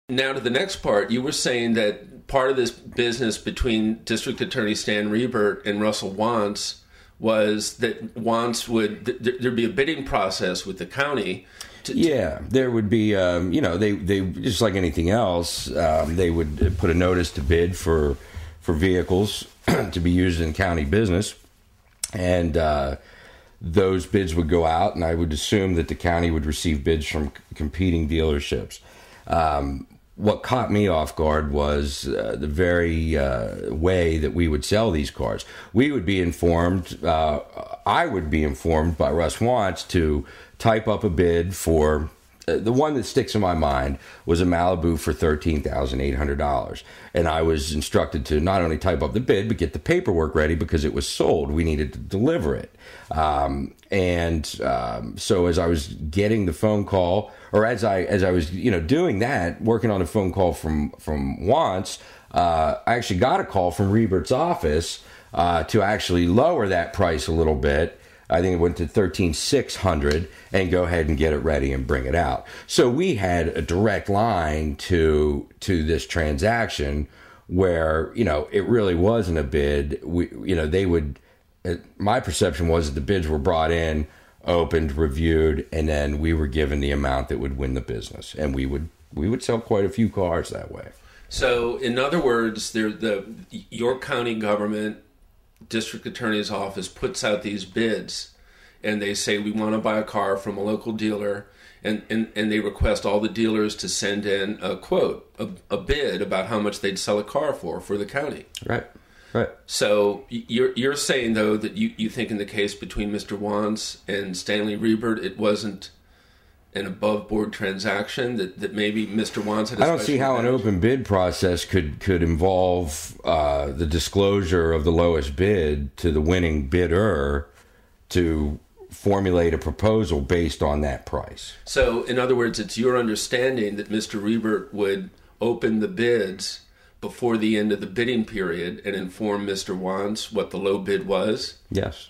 Now to the next part, you were saying that part of this business between District Attorney Stan Riebert and Russell Wantz was that Wantz there'd be a bidding process with the county. Yeah, there would be, they just like anything else, they would put a notice to bid for vehicles to be used in county business, and those bids would go out, and I would assume that the county would receive bids from competing dealerships. What caught me off guard was the very way that we would sell these cars. We would be informed, I would be informed by Russ Wantz to type up a bid for, the one that sticks in my mind was a Malibu for $13,800. And I was instructed to not only type up the bid, but get the paperwork ready because it was sold. We needed to deliver it. So as I was getting the phone call, or as I was, doing that, working on a phone call from Wantz, I actually got a call from Riebert's office to actually lower that price a little bit. I think it went to $13,600, and go ahead and get it ready and bring it out. So we had a direct line to this transaction where, it really wasn't a bid. They would, my perception was that the bids were brought in, opened, reviewed, and then we were given the amount that would win the business. And we would sell quite a few cars that way. So in other words, your county government, district attorney's office puts out these bids, and they say we want to buy a car from a local dealer, and they request all the dealers to send in a quote, a bid about how much they'd sell a car for the county. Right. So you're saying though that you think in the case between Mr. Wantz and Stanley Riebert, it wasn't an above-board transaction, that maybe Mr. Wantz had a I don't see how an open bid process could involve the disclosure of the lowest bid to the winning bidder to formulate a proposal based on that price. So, in other words, it's your understanding that Mr. Riebert would open the bids before the end of the bidding period and inform Mr. Wantz what the low bid was? Yes.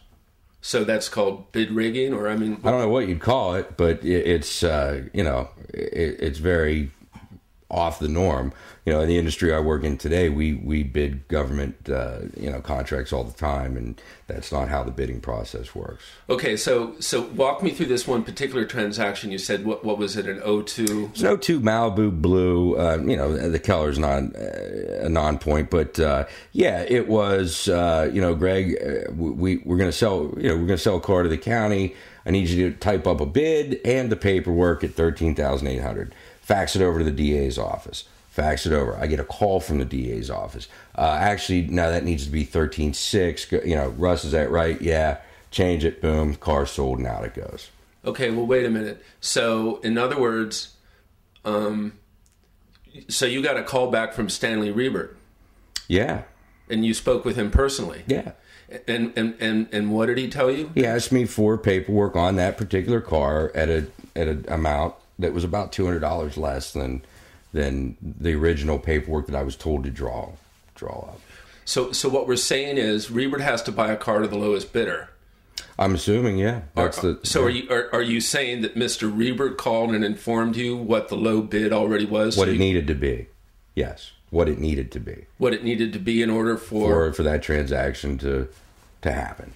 So that's called bid rigging, or I don't know what you'd call it, but it's it's very off the norm. In the industry I work in today, we bid government contracts all the time, and that's not how the bidding process works. Okay, so walk me through this one particular transaction. You said what was it, an 02? It's an 02 Malibu Blue. The color's not a non-point, but it was. Greg, we're going to sell. We're going to sell a car to the county. I need you to type up a bid and the paperwork at $13,800. Fax it over to the DA's office. Fax it over. I get a call from the DA's office. Actually, no, that needs to be $13,600. Russ, is that right? Yeah. Change it. Boom. Car sold, and out it goes. Okay. Well, wait a minute. So, in other words, so you got a call back from Stanley Riebert. Yeah. And you spoke with him personally. Yeah. And what did he tell you? He asked me for paperwork on that particular car at an amount that was about $200 less than the original paperwork that I was told to draw up. So what we're saying is Riebert has to buy a car to the lowest bidder. I'm assuming, yeah. Are you saying that Mr. Riebert called and informed you what the low bid already was? What it needed to be. Yes. What it needed to be. What it needed to be in order for that transaction to happen.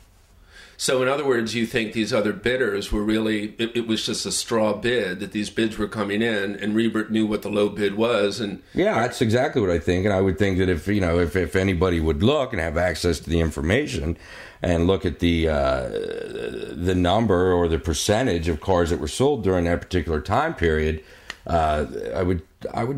So in other words, you think these other bidders were really, it was just a straw bid, that these bids were coming in, and Riebert knew what the low bid was. And yeah, that's exactly what I think. And I would think that if anybody would look and have access to the information and look at the number or the percentage of cars that were sold during that particular time period, I would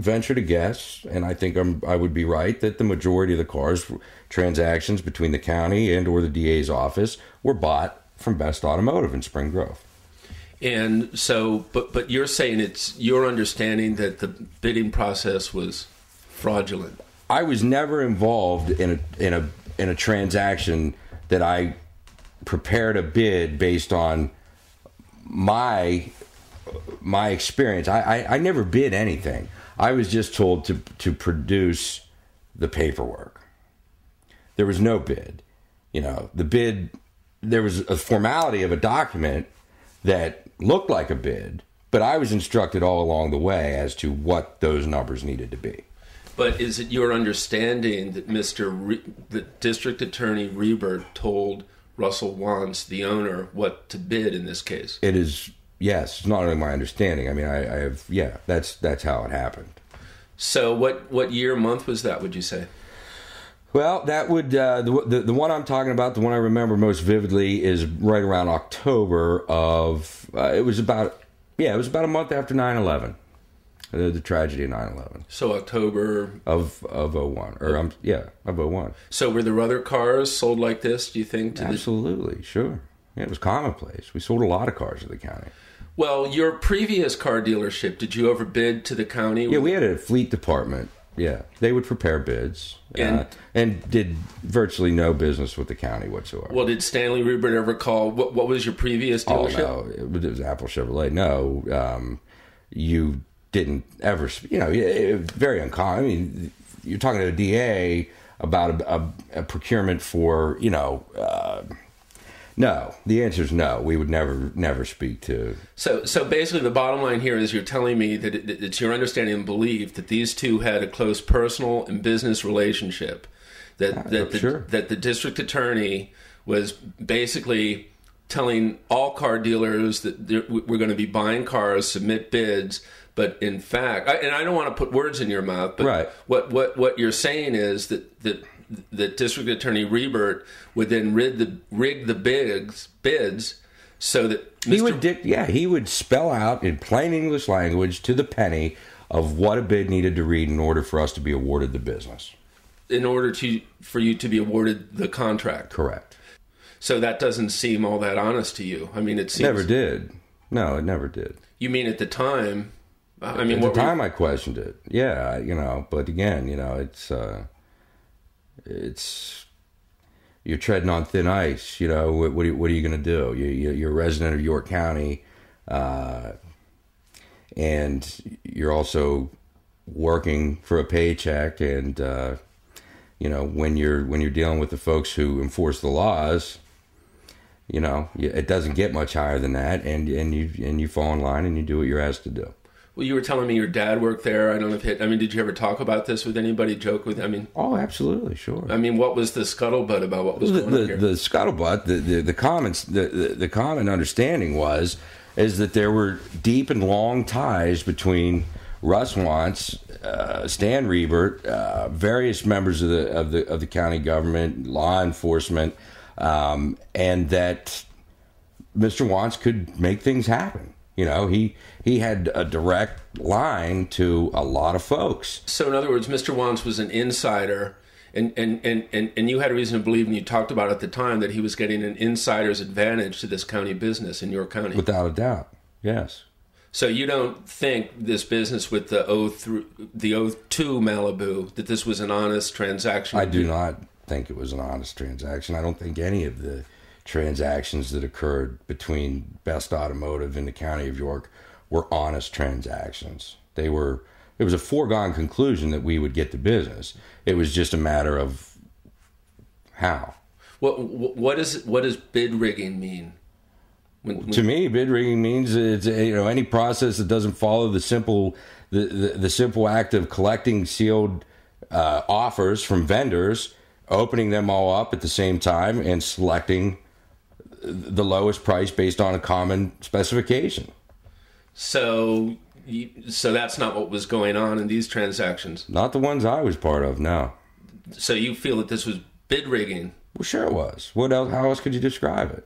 venture to guess, and I think I would be right, that the majority of the cars transactions between the county and or the DA's office were bought from Best Automotive in Spring Grove. And so, but you're saying it's your understanding that the bidding process was fraudulent. I was never involved in a transaction that I prepared a bid based on my experience. I never bid anything. I was just told to produce the paperwork. There was no bid. The bid, there was a formality of a document that looked like a bid, But I was instructed all along the way as to what those numbers needed to be. But is it your understanding that the District Attorney Rebert told Russell Wantz, the owner, what to bid in this case? It is, yes. It's not only my understanding. I mean, I have, yeah, that's how it happened. So what year, month was that, would you say? Well, that would, the one I'm talking about, the one I remember most vividly is right around October of, it was about a month after 9/11. The tragedy of 9/11. So October of 01, of 01. So were there other cars sold like this, do you think? Absolutely, sure. Yeah, it was commonplace. We sold a lot of cars to the county. Well, your previous car dealership, did you ever bid to the county? Yeah, we had a fleet department. Yeah, they would prepare bids and did virtually no business with the county whatsoever. Well, did Stanley Rebert ever call? What was your previous dealership? Oh, no, it was Apple Chevrolet. No, you didn't ever, very uncommon. I mean, you're talking to a DA about a procurement for, no. The answer is no. We would never speak to. So basically, the bottom line here is you're telling me that it's your understanding and belief that these two had a close personal and business relationship. That the district attorney was basically telling all car dealers that we're going to be buying cars, submit bids. But in fact, and I don't want to put words in your mouth, but right. What you're saying is that District Attorney Rebert would then rig the bids so that he would spell out in plain English language to the penny of what a bid needed to read in order for us to be awarded the business. In order for you to be awarded the contract. Correct. So that doesn't seem all that honest to you. I mean, it seems... Never did. No, it never did. You mean at the time... I I questioned it. Yeah, but again, it's you're treading on thin ice. What are you going to do? You're a resident of York County, and you're also working for a paycheck. And when you're dealing with the folks who enforce the laws, it doesn't get much higher than that. And you fall in line and you do what you're asked to do. Well, you were telling me your dad worked there. I don't know if did you ever talk about this with anybody? Joke with? Oh, absolutely, sure. What was the scuttlebutt about what was going on here? The scuttlebutt, the common understanding is that there were deep and long ties between Russ Wantz, Stan Rebert, various members of the county government, law enforcement, and that Mr. Wantz could make things happen. He had a direct line to a lot of folks. So in other words, Mr. Wantz was an insider, and you had a reason to believe, and you talked about at the time, that he was getting an insider's advantage to this county business in York County. Without a doubt, yes. So you don't think this business with the 02 Malibu, that this was an honest transaction? I do not think it was an honest transaction. I don't think any of the transactions that occurred between Best Automotive and the County of York were honest transactions. It was a foregone conclusion that we would get the business. It was just a matter of how. What does bid rigging mean? To me, bid rigging means it's any process that doesn't follow the simple act of collecting sealed offers from vendors, opening them all up at the same time, and selecting the lowest price based on a common specification. So that's not what was going on in these transactions? Not the ones I was part of, no. So you feel that this was bid rigging? Well, sure it was. What else? How else could you describe it?